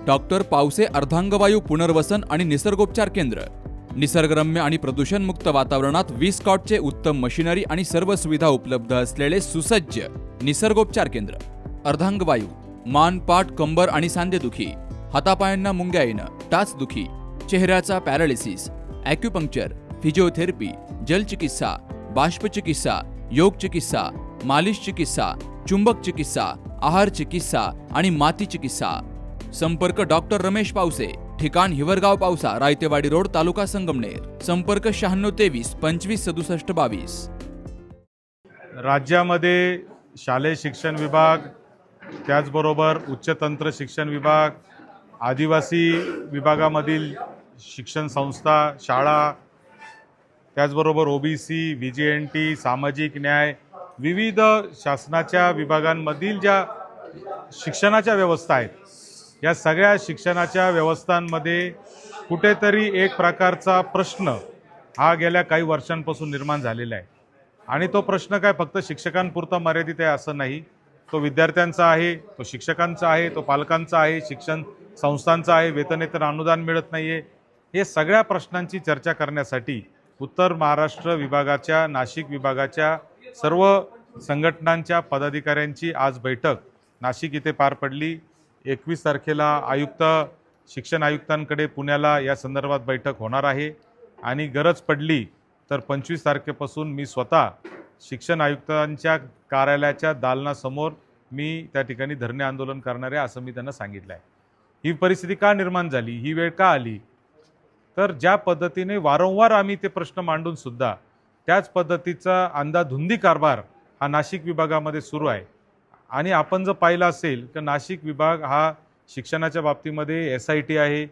Doctor Pawase अर्धांगवायू पुनर्वसन आणि निसर्गोपचार केंद्र। निसर्गरम्य आणि प्रदूषणमुक्त वातावरणात 20 कॉटचे उत्तम मशिनरी आणि सर्व सुविधा उपलब्ध असलेले सुसज्ज निसर्गोपचार केंद्र। अर्धांगवायू, मान, पाठ, कंबर आणि सांधेदुखी, हातापायांना मुंग्या येणं, टाचदुखी, चेहऱ्याचा पॅरालिसिस, ॲक्युपंक्चर, फिजिओथेरपी, जलचिकित्सा, बाष्पचिकित्सा, योग चिकित्सा, मालिश चिकित्सा, चुंबक चिकित्सा, आहार चिकित्सा आणि माती चिकित्सा। संपर्क डॉक्टर रमेश पावसे, ठिकाण हिवरगाव पावसा, रायतेवाडी रोड, तालुका संगमनेर। संपर्क 9623 25 67 22। राज्यामध्ये शालेय शिक्षण विभाग, त्याचबरोबर उच्च तंत्र शिक्षण विभाग, आदिवासी विभागामधील शिक्षण संस्था, शाळा, त्याचबरोबर ओबीसी, व्हीजीएनटी, सामाजिक न्याय, विविध शासनाच्या विभागांमधील ज्या शिक्षणाच्या व्यवस्था आहेत, या सगळ्या शिक्षणाच्या व्यवस्थांमध्ये कुठेतरी एक प्रकारचा प्रश्न हा गेल्या काही वर्षांपासून निर्माण झालेला आहे। आणि तो प्रश्न काय फक्त शिक्षकांपुरता मर्यादित आहे असं नाही, तो विद्यार्थ्यांचा आहे, तो शिक्षकांचा आहे, तो पालकांचा आहे, शिक्षण संस्थांचा आहे, वेतनेतर अनुदान मिळत नाही आहे। हे सगळ्या प्रश्नांची चर्चा करण्यासाठी उत्तर महाराष्ट्र विभागाच्या, नाशिक विभागाच्या सर्व संघटनांच्या पदाधिकाऱ्यांची आज बैठक नाशिक इथे पार पडली। 21 तारखेला शिक्षण आयुक्तांकडे पुण्याला या संदर्भात बैठक होणार आहे आणि गरज पडली तर 25 तारखेपासून मी स्वतः शिक्षण आयुक्तांच्या कार्यालयाच्या दालनासमोर मी त्या ठिकाणी धरणे आंदोलन करणार आहे असं मी त्यांना सांगितलं आहे। ही परिस्थिती का निर्माण झाली, ही वेळ का आली, तर ज्या पद्धतीने वारंवार आम्ही ते प्रश्न मांडून सुद्धा त्याच पद्धतीचा अंधाधुंदी कारभार हा नाशिक विभागामध्ये सुरू आहे। आणि आपण जर पाहिलं असेल तर नाशिक विभाग हा शिक्षणाच्या बाबतीमध्ये SIT आहे,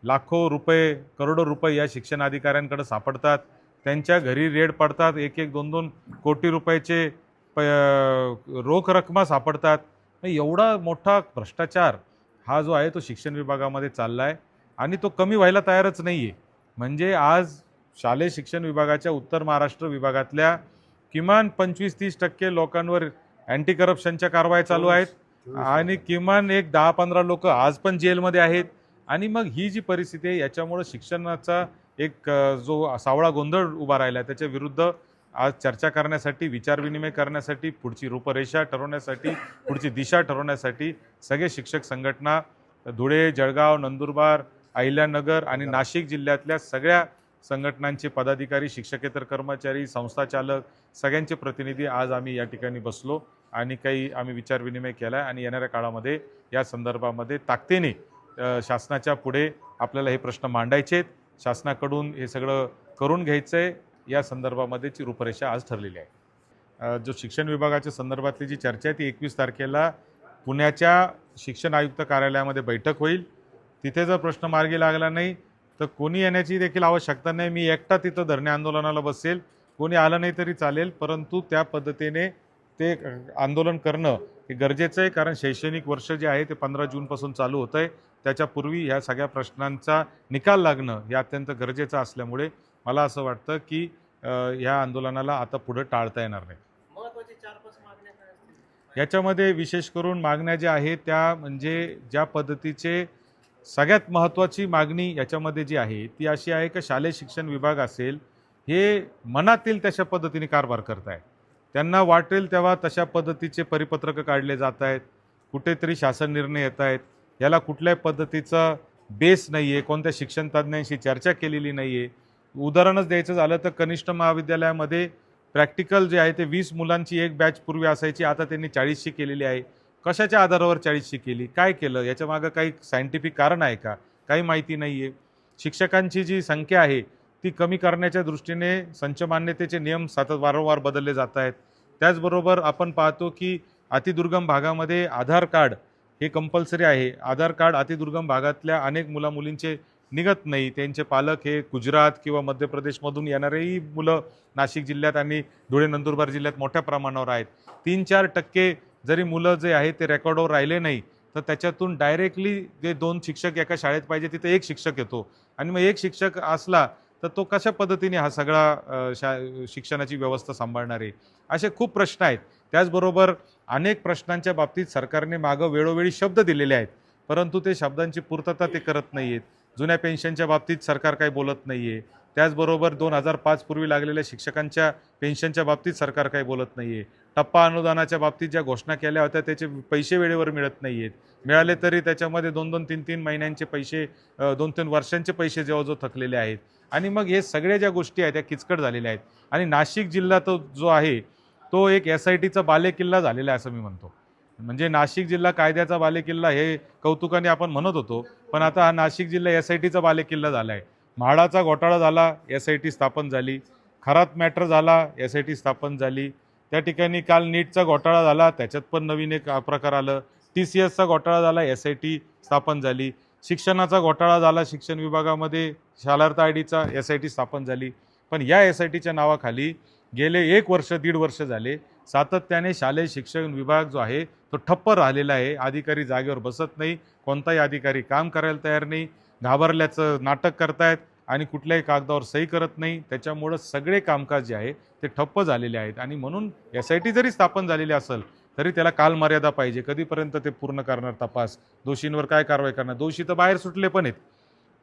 लाखो रुपये, करोडो रुपये या शिक्षण अधिकाऱ्यांकडे सापडतात, त्यांच्या घरी रेड पडतात, 1-1, 2-2 कोटी रुपयाचे रोख रक्कमा सापडतात। एवढा मोठा भ्रष्टाचार हा जो आहे तो शिक्षण विभागामध्ये चालला आहे आणि तो कमी व्हायला तयारच नाही आहे। म्हणजे आज शालेय शिक्षण विभागाच्या उत्तर महाराष्ट्र विभागातल्या किमान 25-30% लोकांवर अँटी करप्शनच्या कारवाया चालू आहेत आणि किमान एक 10-15 लोक आज पण जेलमध्ये आहेत। आणि मग ही जी परिस्थिती आहे याच्यामुळे शिक्षणाचा एक जो सावळा गोंधळ उभा राहिला त्याच्या विरुद्ध आज चर्चा करण्यासाठी, विचारविनिमय करण्यासाठी, पुढची रूपरेषा ठरवण्यासाठी, पुढची दिशा ठरवण्यासाठी सगळे शिक्षक संघटना धुळे, जळगाव, नंदुरबार, अहिल्यानगर आणि नाशिक जिल्ह्यातल्या सगळ्या संघटनांचे पदाधिकारी, शिक्षकेतर कर्मचारी, संस्थाचालक सगळ्यांचे प्रतिनिधी आज आम्ही या ठिकाणी बसलो आणि काही आम्ही विचारविनिमय केला आहे आणि येणाऱ्या काळामध्ये या संदर्भामध्ये ताकदीने शासनाच्या पुढे आपल्याला हे प्रश्न मांडायचे आहेत, शासनाकडून हे सगळं करून घ्यायचं आहे, या संदर्भामध्येची रूपरेषा आज ठरलेली आहे। जो शिक्षण विभागाच्या संदर्भातली जी चर्चा आहे ती 21 तारखेला पुण्याच्या शिक्षण आयुक्त कार्यालयामध्ये बैठक होईल। तिथे जर प्रश्न मार्गी लागला नाही तर कोणी येण्याची देखील आवश्यकता नाही, मी एकटा तिथं धरणे आंदोलनाला बसेल, कोणी आलं नाही तरी चालेल, परंतु त्या पद्धतीने ते आंदोलन करणं हे गरजेचं आहे। कारण शैक्षणिक वर्ष जे आहे ते 15 जूनपासून चालू होतं आहे, त्याच्यापूर्वी ह्या सगळ्या प्रश्नांचा निकाल लागणं हे अत्यंत गरजेचं असल्यामुळे मला असं वाटतं की ह्या आंदोलनाला आता पुढे टाळता येणार नाही। महत्त्वाची 4-5 मागण्या काय असतील याच्यामध्ये विशेष करून मागण्या ज्या आहेत त्या म्हणजे ज्या पद्धतीचे सगळ्यात महत्त्वाची मागणी याच्यामध्ये जी आहे ती अशी आहे की शालेय शिक्षण विभाग असेल हे मनातील तशा पद्धतीने कारभार करत आहे, त्यांना वाटेल तेव्हा तशा पद्धतीचे परिपत्रक काढले जात आहेत, कुठेतरी शासन निर्णय येत आहेत, याला कुठल्याही पद्धतीचा बेस नाही आहे, कोणत्या शिक्षण तज्ज्ञांशी चर्चा केलेली नाही आहे। उदाहरणच द्यायचं झालं तर कनिष्ठ महाविद्यालयामध्ये प्रॅक्टिकल जे आहे ते 20 मुलांची एक बॅच पूर्वी असायची, आता त्यांनी 40शी केलेली आहे। कशाच्या आधारावर 40शी केली, काय केलं, याच्या मागे काही सायंटिफिक कारण आहे का, काही माहिती नाही आहे। शिक्षकांची जी संख्या आहे ती कमी करण्याच्या दृष्टीने संच मान्यतेचे नियम सतत वारंवार बदलले जात आहेत। त्याचबरोबर आपण पाहतो की अतिदुर्गम भागामध्ये आधार कार्ड हे कंपल्सरी आहे, आधार कार्ड अतिदुर्गम भागातल्या अनेक मुलींचे निघत नाही, त्यांचे पालक हे गुजरात किंवा मध्य प्रदेशमधून येणारेही मुलं नाशिक जिल्ह्यात आणि धुळे नंदुरबार जिल्ह्यात मोठ्या प्रमाणावर आहेत। 3-4% जरी मुलं जे आहे ते रेकॉर्डवर राहिले नाही तर त्याच्यातून डायरेक्टली जे 2 शिक्षक एका शाळेत पाहिजे तिथे 1 शिक्षक येतो आणि मग 1 शिक्षक असला तर तो कशा पद्धतीने हा सगळा शिक्षणाची व्यवस्था सांभाळणार आहे, असे खूप प्रश्न आहेत। त्याचबरोबर अनेक प्रश्नांच्या बाबतीत सरकारने मागं वेळोवेळी शब्द दिलेले आहेत परंतु ते शब्दांची पूर्तता ते करत नाही आहेत. जुन्या पेन्शनच्या बाबतीत सरकार काही बोलत नाही आहे. त्याचबरोबर 2005 पूर्वी लागलेल्या शिक्षकांच्या पेन्शनच्या बाबतीत सरकार काही बोलत नाही आहे. टप्पा अनुदानाच्या बाबतीत ज्या घोषणा केल्या होत्या त्याचे पैसे वेळेवर मिळत नाही आहेत. मिळाले तरी त्याच्यामध्ये 2-2, 3-3 महिन्यांचे पैसे, 2-3 वर्षांचे पैसे जवळजवळ थकलेले आहेत. आणि मग हे सगळ्या ज्या गोष्टी आहेत त्या किचकट झालेल्या आहेत. आणि नाशिक जिल्हा तो जो आहे तो एक SITचा बालेकिल्ला झालेला आहे असं मी म्हणतो. म्हणजे नाशिक जिल्हा कायद्याचा बालेकिल्ला हे कौतुकाने आपण म्हणत होतो, पण आता हा नाशिक जिल्हा SITचा बालेकिल्ला झाला आहे. म्हाडाचा घोटाळा झाला, SIT स्थापन झाली. खरात मॅटर झाला, SIT स्थापन झाली. त्या ठिकाणी काल नीटचा घोटाळा झाला, त्याच्यात पण नवीन एक प्रकार आलं. TCSचा घोटाळा झाला, SIT स्थापन झाली. शिक्षणाचा घोटाळा झाला, शिक्षण विभागामध्ये शालार्थ IDचा SIT स्थापन झाली. पण या SITच्या नावाखाली गेले 1 वर्ष 1.5 वर्ष झाले सातत्याने शालेय शिक्षण विभाग जो आहे तो ठप्प राहिलेला आहे. अधिकारी जागेवर बसत नाही, कोणताही अधिकारी काम करायला तयार नाही, घाबरल्याचं नाटक करतायत आणि कुठल्याही कागदावर सही करत नाही. त्याच्यामुळं सगळे कामकाज जे आहे ते ठप्प झालेले आहेत. आणि म्हणून SIT जरी स्थापन झालेली असेल तरी त्याला कालमर्यादा पाहिजे. कधीपर्यंत ते पूर्ण करणार तपास, दोषींवर काय कारवाई करणार. दोषी तर बाहेर सुटले पण आहेत,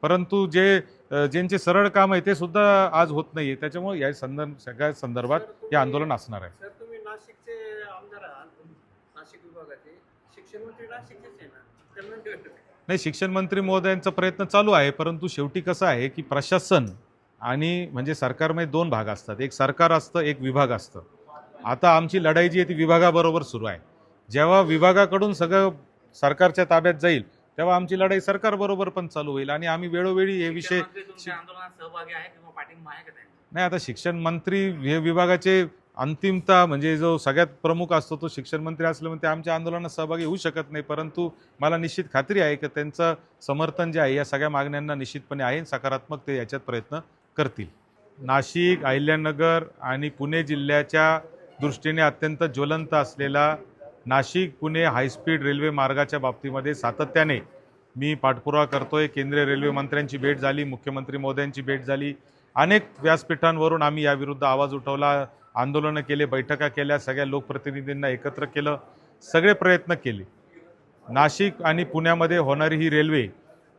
परंतु ज्यांचे सरळ काम आहे ते सुद्धा आज होत नाही आहे. त्याच्यामुळे या सगळ्या संदर्भात हे आंदोलन असणार आहे. सर, तुम्ही नाशिकचे आमदार आहात, नाशिक विभागाचे शिक्षण मंत्री नाशिकचेच आहे ना, त्यांना भेटत नाही, शिक्षण मंत्री महोदयांचा प्रयत्न चालू आहे, परंतु शेवटी कसं आहे की प्रशासन आणि म्हणजे सरकारमध्ये 2 भाग असतात. एक सरकार असतं, एक विभाग असतं. आता आमची लढाई जी आहे ती विभागाबरोबर सुरू आहे. जेव्हा विभागाकडून सगळं सरकारच्या ताब्यात जाईल तेव्हा आमची लढाई सरकारबरोबर पण चालू होईल. आणि आम्ही वेळोवेळी हे विषय आंदोलनात सहभागी आहे किंवा पाठिंबा आहे का त्यांचा? नाही, आता शिक्षण मंत्री हे विभागाचे अंतिमता म्हणजे जो सगळ्यात प्रमुख असतो तो शिक्षण मंत्री असल्यामुळे ते आमच्या आंदोलनात सहभागी होऊ शकत नाही. परंतु मला निश्चित खात्री आहे की त्यांचं समर्थन जे आहे या सगळ्या मागण्यांना निश्चितपणे आहे. सकारात्मक ते याच्यात प्रयत्न करतील. नाशिक, अहिल्यानगर आणि पुणे जिल्ह्याच्या दृष्टीने अत्यंत ज्वलंत असलेला नाशिक पुणे हायस्पीड रेल्वे मार्गाच्या बाबतीमध्ये सातत्याने मी पाठपुरावा करतोय. केंद्रीय रेल्वे मंत्र्यांची भेट झाली, मुख्यमंत्री महोदयांची भेट झाली. अनेक व्यासपीठांवरून आम्ही याविरुद्ध आवाज उठवला, आंदोलनं केले, बैठका केल्या, सगळ्या लोकप्रतिनिधींना एकत्र केलं, सगळे प्रयत्न केले. नाशिक आणि पुण्यामध्ये होणारी ही रेल्वे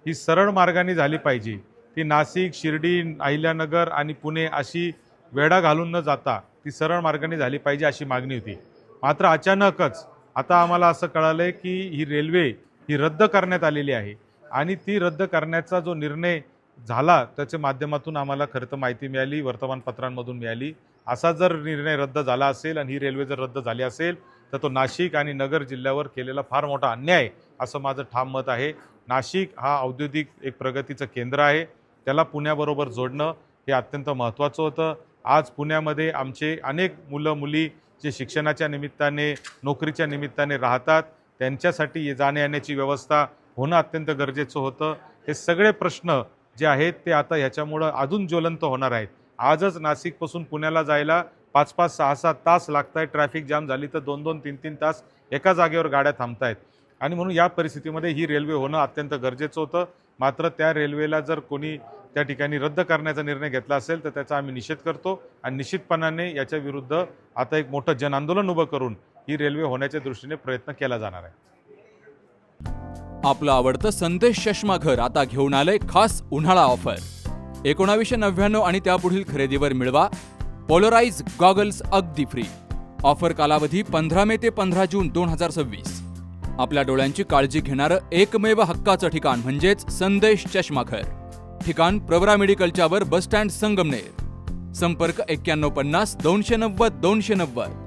ही सरळ मार्गाने झाली पाहिजे. ती नाशिक, शिर्डी, अहिल्यानगर आणि पुणे अशी वेढा घालून न जाता ती सरळ मार्गाने झाली पाहिजे अशी मागणी होती. मात्र अचानकच आता आम्हाला असं कळालंय की ही रेल्वे ही रद्द करण्यात आलेली आहे. आणि ती रद्द करण्याचा जो निर्णय झाला त्याच्या माध्यमातून आम्हाला खरं तर माहिती मिळाली, वर्तमानपत्रांमधून मिळाली. असा जर निर्णय रद्द झाला असेल आणि ही रेल्वे जर रद्द झाली असेल तर तो नाशिक आणि नगर जिल्ह्यावर केलेला फार मोठा अन्याय असं माझं ठाम मत आहे. नाशिक हा औद्योगिक एक प्रगतीचं केंद्र आहे, त्याला पुण्याबरोबर जोडणं हे अत्यंत महत्त्वाचं होतं. आज पुण्यामध्ये आमचे अनेक मुलं मुली जे शिक्षणाच्या निमित्ताने, नोकरीच्या निमित्ताने राहतात, त्यांच्यासाठी जाण्या येण्याची व्यवस्था होणं अत्यंत गरजेचं होतं. हे सगळे प्रश्न जे आहेत ते आता ह्याच्यामुळं अजून ज्वलंत होणार आहेत. आजच नाशिकपासून पुण्याला जायला 5-5, 6-6 तास लागत आहेत. ट्रॅफिक जाम झाली तर 2-2, 3-3 तास एका जागेवर गाड्या थांबत आहेत. आणि म्हणून या परिस्थितीमध्ये ही रेल्वे होणं अत्यंत गरजेचं होतं. मात्र त्या रेल्वेला जर कोणी त्या ठिकाणी रद्द करण्याचा निर्णय घेतला असेल तर त्याचा आम्ही निषेध करतो. आणि निश्चितपणाने याच्या विरुद्ध आता एक मोठं जनआंदोलन उभं करून ही रेल्वे होण्याच्या दृष्टीने प्रयत्न केला जाणार आहे. आपलं आवडतं संदेश चष्माघर आता घेऊन आलंय खास उन्हाळा ऑफर. 1999 आणि त्यापुढील खरेदीवर मिळवा पोलराइज गॉगल्स अगदी फ्री. ऑफर कालावधी 15 मे ते 15 जून 2026. आपल्या डोळ्यांची काळजी घेणारं एकमेव हक्काचं ठिकाण म्हणजेच संदेश चष्माघर. ठिकाण प्रवरा मेडिकलच्या वर, बस स्टँड, संगमनेर. संपर्क 9150 290 290.